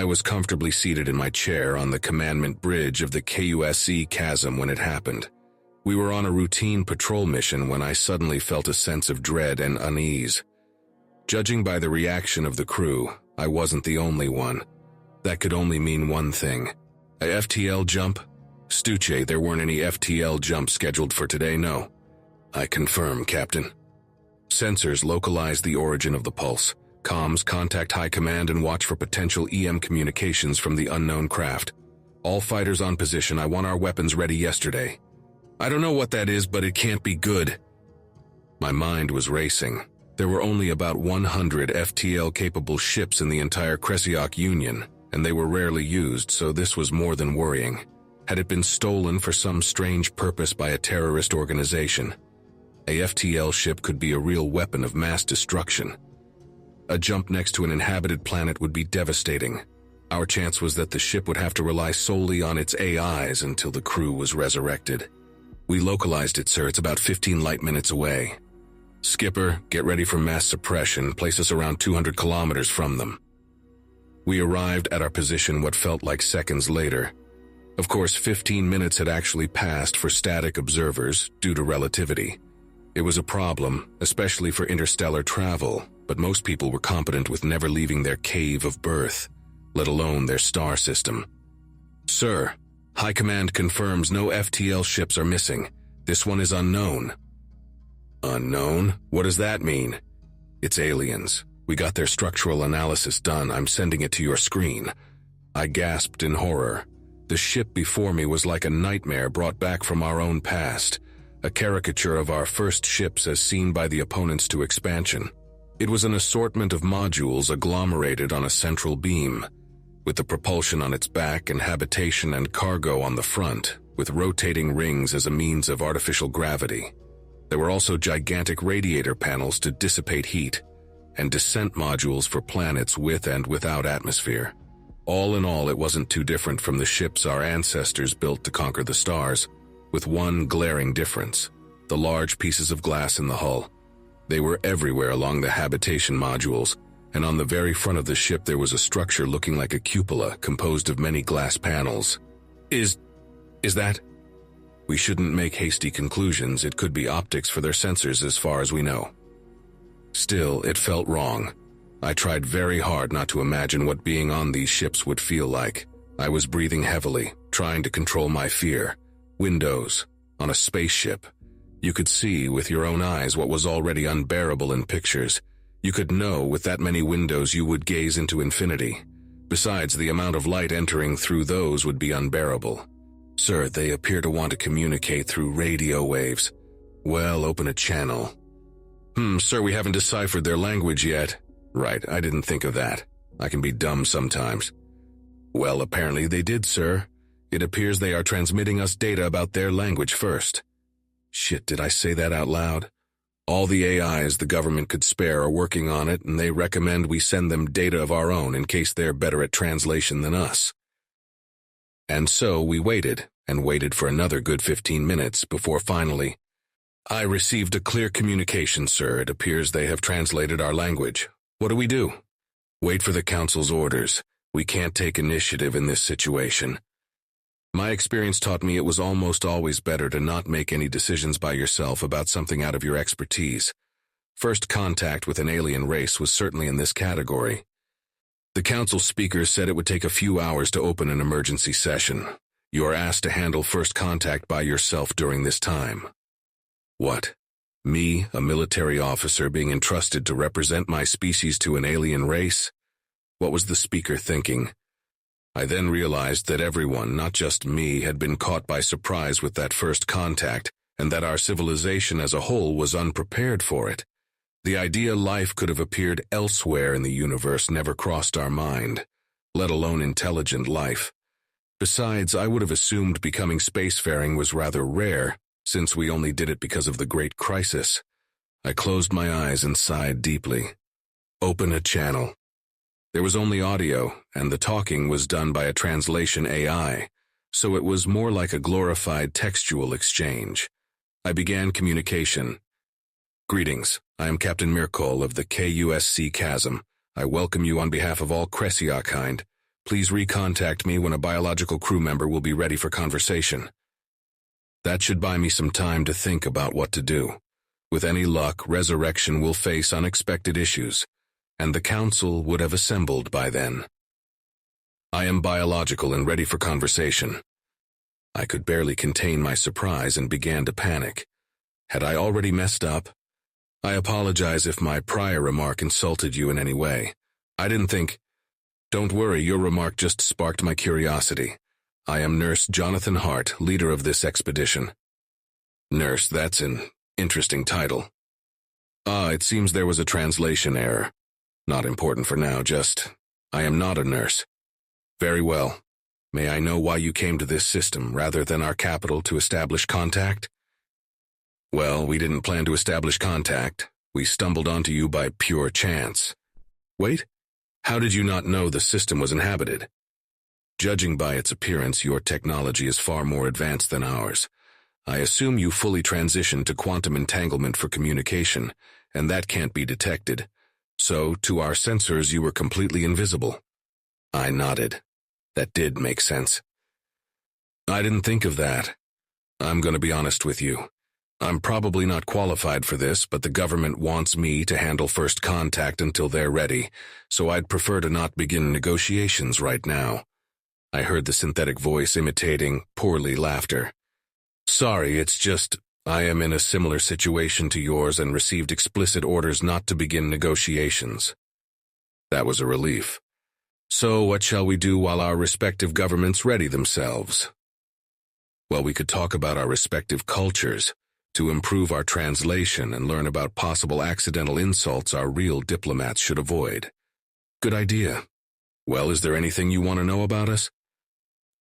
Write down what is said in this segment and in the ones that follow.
I was comfortably seated in my chair on the commandment bridge of the KUSC chasm when it happened. We were on a routine patrol mission when I suddenly felt a sense of dread and unease. Judging by the reaction of the crew, I wasn't the only one. That could only mean one thing. A FTL jump? Stucj, there weren't any FTL jumps scheduled for today, no. I confirm, Captain. Sensors localize the origin of the pulse. Comms, contact High Command and watch for potential EM communications from the unknown craft. All fighters on position, I want our weapons ready yesterday. I don't know what that is, but it can't be good. My mind was racing. There were only about 100 FTL-capable ships in the entire Kresioc Union, and they were rarely used, so this was more than worrying. Had it been stolen for some strange purpose by a terrorist organization? A FTL ship could be a real weapon of mass destruction. A jump next to an inhabited planet would be devastating. Our chance was that the ship would have to rely solely on its AIs until the crew was resurrected. We localized it, sir. It's about 15 light minutes away. Skipper, get ready for mass suppression. Place us around 200 kilometers from them. We arrived at our position what felt like seconds later. Of course, 15 minutes had actually passed for static observers due to relativity. It was a problem, especially for interstellar travel, but most people were competent with never leaving their cave of birth, let alone their star system. Sir, High Command confirms no FTL ships are missing. This one is unknown. Unknown? What does that mean? It's aliens. We got their structural analysis done. I'm sending it to your screen. I gasped in horror. The ship before me was like a nightmare brought back from our own past, a caricature of our first ships as seen by the opponents to expansion. It was an assortment of modules agglomerated on a central beam, with the propulsion on its back and habitation and cargo on the front, with rotating rings as a means of artificial gravity. There were also gigantic radiator panels to dissipate heat, and descent modules for planets with and without atmosphere. All in all, it wasn't too different from the ships our ancestors built to conquer the stars, with one glaring difference: the large pieces of glass in the hull. They were everywhere along the habitation modules, and on the very front of the ship there was a structure looking like a cupola composed of many glass panels. Is that? We shouldn't make hasty conclusions. It could be optics for their sensors as far as we know. Still, it felt wrong. I tried very hard not to imagine what being on these ships would feel like. I was breathing heavily, trying to control my fear. Windows, on a spaceship. You could see with your own eyes what was already unbearable in pictures. You could know with that many windows you would gaze into infinity. Besides, the amount of light entering through those would be unbearable. Sir, they appear to want to communicate through radio waves. Well, open a channel. Sir, we haven't deciphered their language yet. Right, I didn't think of that. I can be dumb sometimes. Well, apparently they did, sir. It appears they are transmitting us data about their language first. Shit, did I say that out loud? All the AIs the government could spare are working on it, and they recommend we send them data of our own in case they're better at translation than us. And so we waited, and waited for another good 15 minutes before finally, I received a clear communication, sir. It appears they have translated our language. What do we do? Wait for the Council's orders. We can't take initiative in this situation. My experience taught me it was almost always better to not make any decisions by yourself about something out of your expertise. First contact with an alien race was certainly in this category. The Council speaker said it would take a few hours to open an emergency session. You are asked to handle first contact by yourself during this time. What? Me, a military officer, being entrusted to represent my species to an alien race? What was the speaker thinking? I then realized that everyone, not just me, had been caught by surprise with that first contact, and that our civilization as a whole was unprepared for it. The idea life could have appeared elsewhere in the universe never crossed our mind, let alone intelligent life. Besides, I would have assumed becoming spacefaring was rather rare, since we only did it because of the Great Crisis. I closed my eyes and sighed deeply. Open a channel. There was only audio, and the talking was done by a translation AI, so it was more like a glorified textual exchange. I began communication. Greetings, I am Captain Mirkol of the KUSC Chasm. I welcome you on behalf of all Kresioc kind. Please recontact me when a biological crew member will be ready for conversation. That should buy me some time to think about what to do. With any luck, Resurrection will face unexpected issues, and the Council would have assembled by then. I am biological and ready for conversation. I could barely contain my surprise and began to panic. Had I already messed up? I apologize if my prior remark insulted you in any way. I didn't think... Don't worry, your remark just sparked my curiosity. I am Nurse Jonathan Hart, leader of this expedition. Nurse, that's an interesting title. It seems there was a translation error. Not important for now, just... I am not a nurse. Very well. May I know why you came to this system rather than our capital to establish contact? Well, we didn't plan to establish contact. We stumbled onto you by pure chance. Wait, how did you not know the system was inhabited? Judging by its appearance, your technology is far more advanced than ours. I assume you fully transitioned to quantum entanglement for communication, and that can't be detected. So, to our sensors, you were completely invisible. I nodded. That did make sense. I didn't think of that. I'm going to be honest with you. I'm probably not qualified for this, but the government wants me to handle first contact until they're ready, so I'd prefer to not begin negotiations right now. I heard the synthetic voice imitating poorly laughter. Sorry, it's just, I am in a similar situation to yours and received explicit orders not to begin negotiations. That was a relief. So what shall we do while our respective governments ready themselves? Well, we could talk about our respective cultures, to improve our translation and learn about possible accidental insults our real diplomats should avoid. Good idea. Well, is there anything you want to know about us?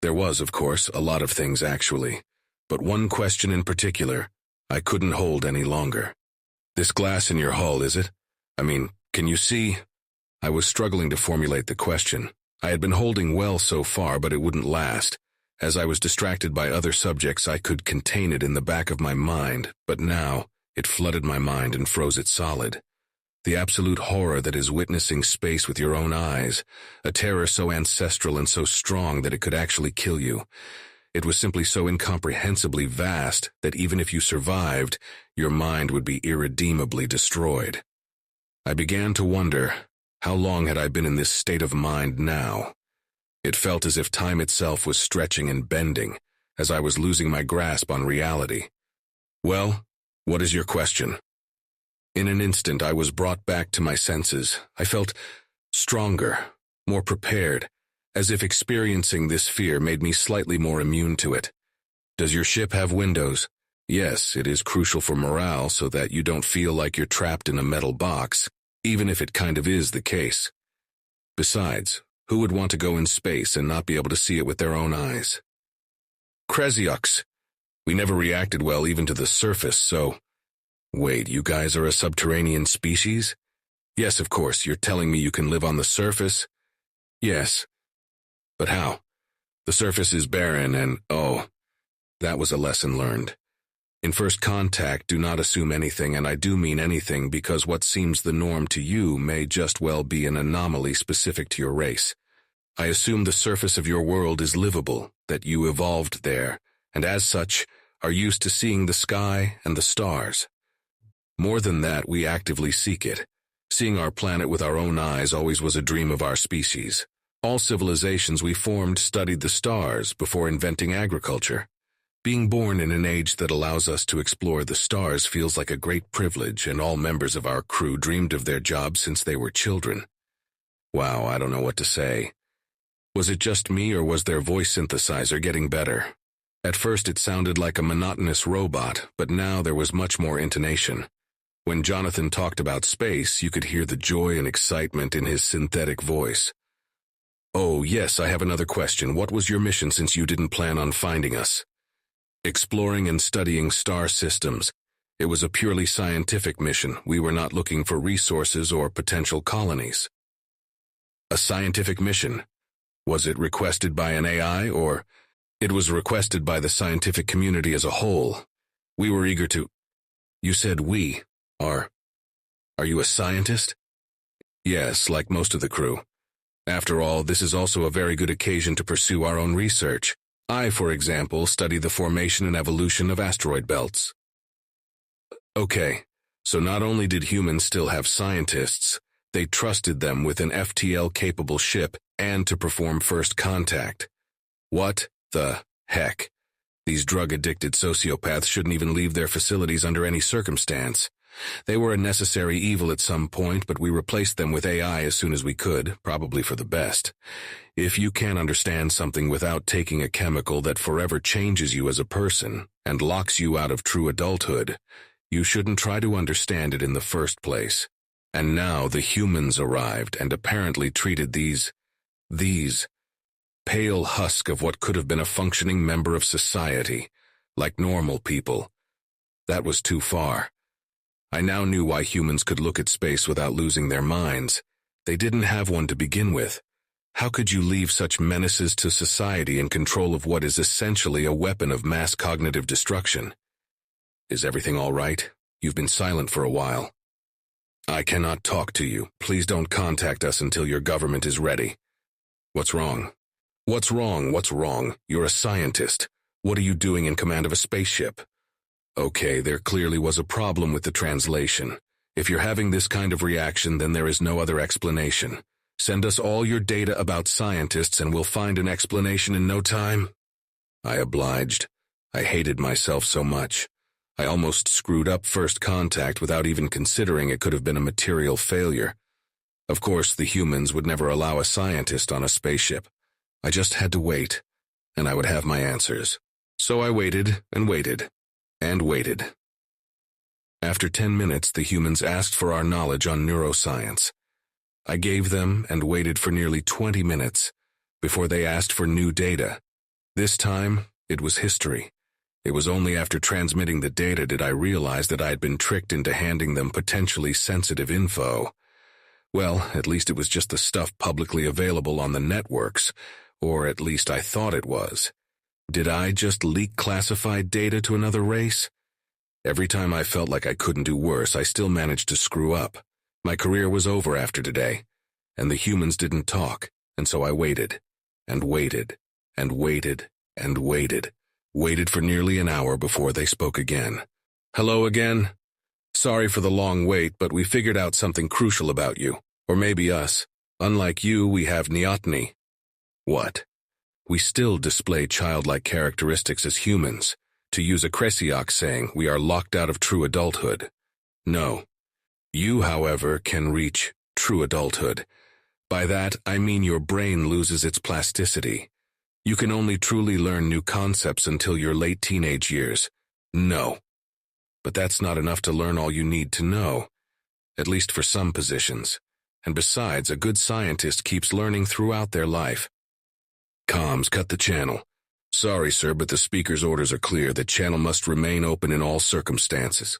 There was, of course, a lot of things actually, but one question in particular, I couldn't hold any longer. This glass in your hull, is it? I mean, can you see? I was struggling to formulate the question. I had been holding well so far, but it wouldn't last. As I was distracted by other subjects, I could contain it in the back of my mind, but now it flooded my mind and froze it solid. The absolute horror that is witnessing space with your own eyes, a terror so ancestral and so strong that it could actually kill you. It was simply so incomprehensibly vast that even if you survived, your mind would be irredeemably destroyed. I began to wonder, how long had I been in this state of mind now? It felt as if time itself was stretching and bending, as I was losing my grasp on reality. Well, what is your question? In an instant, I was brought back to my senses. I felt stronger, more prepared, as if experiencing this fear made me slightly more immune to it. Does your ship have windows? Yes, it is crucial for morale so that you don't feel like you're trapped in a metal box, even if it kind of is the case. Besides, who would want to go in space and not be able to see it with their own eyes? Kresioc. We never reacted well even to the surface, so... Wait, you guys are a subterranean species? Yes, of course, you're telling me you can live on the surface? Yes. But how? The surface is barren and, oh, that was a lesson learned. In first contact, do not assume anything, and I do mean anything because what seems the norm to you may just well be an anomaly specific to your race. I assume the surface of your world is livable, that you evolved there, and as such, are used to seeing the sky and the stars. More than that, we actively seek it. Seeing our planet with our own eyes always was a dream of our species. All civilizations we formed studied the stars before inventing agriculture. Being born in an age that allows us to explore the stars feels like a great privilege, and all members of our crew dreamed of their jobs since they were children. Wow, I don't know what to say. Was it just me, or was their voice synthesizer getting better? At first it sounded like a monotonous robot, but now there was much more intonation. When Jonathan talked about space, you could hear the joy and excitement in his synthetic voice. Oh, yes, I have another question. What was your mission since you didn't plan on finding us? Exploring and studying star systems. It was a purely scientific mission. We were not looking for resources or potential colonies. A scientific mission? Was it requested by an AI, or... It was requested by the scientific community as a whole. We were eager to... You said we. Are you a scientist? Yes, like most of the crew. After all, this is also a very good occasion to pursue our own research. I, for example, study the formation and evolution of asteroid belts. Okay, so not only did humans still have scientists, they trusted them with an FTL-capable ship and to perform first contact. What the heck? These drug-addicted sociopaths shouldn't even leave their facilities under any circumstance. They were a necessary evil at some point, but we replaced them with AI as soon as we could, probably for the best. If you can't understand something without taking a chemical that forever changes you as a person and locks you out of true adulthood, you shouldn't try to understand it in the first place. And now the humans arrived and apparently treated these pale husk of what could have been a functioning member of society, like normal people. That was too far. I now knew why humans could look at space without losing their minds. They didn't have one to begin with. How could you leave such menaces to society in control of what is essentially a weapon of mass cognitive destruction? Is everything all right? You've been silent for a while. I cannot talk to you. Please don't contact us until your government is ready. What's wrong? What's wrong? What's wrong? You're a scientist. What are you doing in command of a spaceship? Okay, there clearly was a problem with the translation. If you're having this kind of reaction, then there is no other explanation. Send us all your data about scientists and we'll find an explanation in no time. I obliged. I hated myself so much. I almost screwed up first contact without even considering it could have been a material failure. Of course, the humans would never allow a scientist on a spaceship. I just had to wait, and I would have my answers. So I waited and waited and waited. After 10 minutes, the humans asked for our knowledge on neuroscience. I gave them and waited for nearly 20 minutes before they asked for new data. This time, it was history. It was only after transmitting the data did I realize that I had been tricked into handing them potentially sensitive info. Well, at least it was just the stuff publicly available on the networks, or at least I thought it was. Did I just leak classified data to another race? Every time I felt like I couldn't do worse, I still managed to screw up. My career was over after today, and the humans didn't talk, and so I waited, and waited, and waited, and waited. Waited for nearly an hour before they spoke again. Hello again? Sorry for the long wait, but we figured out something crucial about you. Or maybe us. Unlike you, we have neoteny. What? We still display childlike characteristics as humans. To use a Kresioc saying, we are locked out of true adulthood. No. You, however, can reach true adulthood. By that, I mean your brain loses its plasticity. You can only truly learn new concepts until your late teenage years. No. But that's not enough to learn all you need to know. At least for some positions. And besides, a good scientist keeps learning throughout their life. Comms, cut the channel. Sorry, sir, but the speaker's orders are clear. The channel must remain open in all circumstances.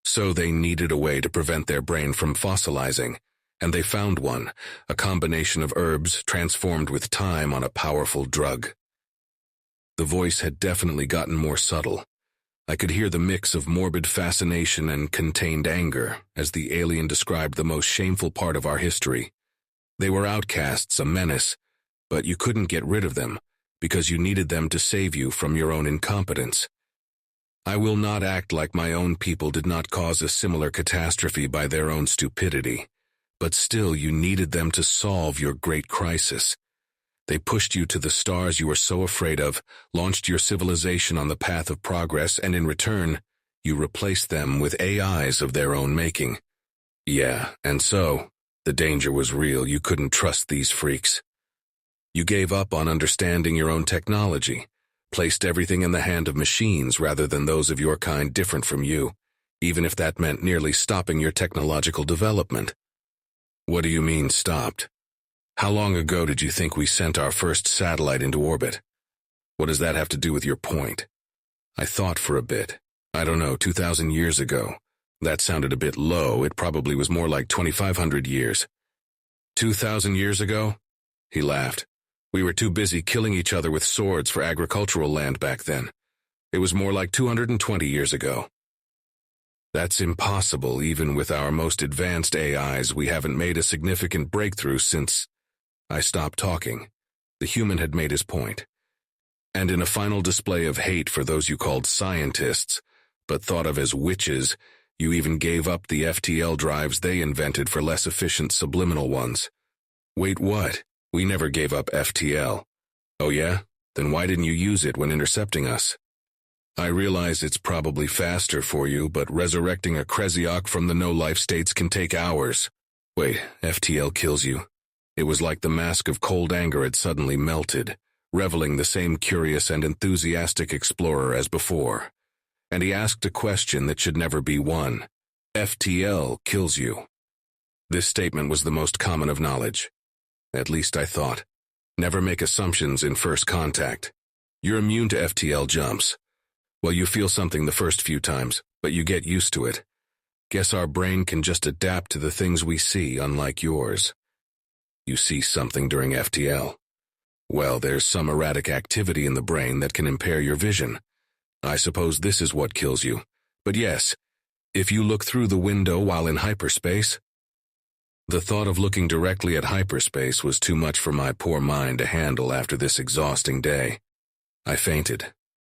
So they needed a way to prevent their brain from fossilizing. And they found one, a combination of herbs transformed with time on a powerful drug. The voice had definitely gotten more subtle. I could hear the mix of morbid fascination and contained anger as the alien described the most shameful part of our history. They were outcasts, a menace, but you couldn't get rid of them because you needed them to save you from your own incompetence. I will not act like my own people did not cause a similar catastrophe by their own stupidity. But still you needed them to solve your great crisis. They pushed you to the stars you were so afraid of, launched your civilization on the path of progress, and in return, you replaced them with AIs of their own making. Yeah, and so, the danger was real. You couldn't trust these freaks. You gave up on understanding your own technology, placed everything in the hand of machines rather than those of your kind different from you, even if that meant nearly stopping your technological development. What do you mean, stopped? How long ago did you think we sent our first satellite into orbit? What does that have to do with your point? I thought for a bit. I don't know, 2,000 years ago. That sounded a bit low. It probably was more like 2,500 years. 2,000 years ago? He laughed. We were too busy killing each other with swords for agricultural land back then. It was more like 220 years ago. That's impossible. Even with our most advanced AIs, we haven't made a significant breakthrough since... I stopped talking. The human had made his point. And in a final display of hate for those you called scientists, but thought of as witches, you even gave up the FTL drives they invented for less efficient subliminal ones. Wait, what? We never gave up FTL. Oh yeah? Then why didn't you use it when intercepting us? I realize it's probably faster for you, but resurrecting a Kresioc from the no-life states can take hours. Wait, FTL kills you. It was like the mask of cold anger had suddenly melted, revealing the same curious and enthusiastic explorer as before. And he asked a question that should never be one. FTL kills you. This statement was the most common of knowledge. At least I thought. Never make assumptions in first contact. You're immune to FTL jumps. Well, you feel something the first few times, but you get used to it. Guess our brain can just adapt to the things we see, unlike yours. You see something during FTL. Well, there's some erratic activity in the brain that can impair your vision. I suppose this is what kills you. But yes, if you look through the window while in hyperspace. The thought of looking directly at hyperspace was too much for my poor mind to handle after this exhausting day. I fainted,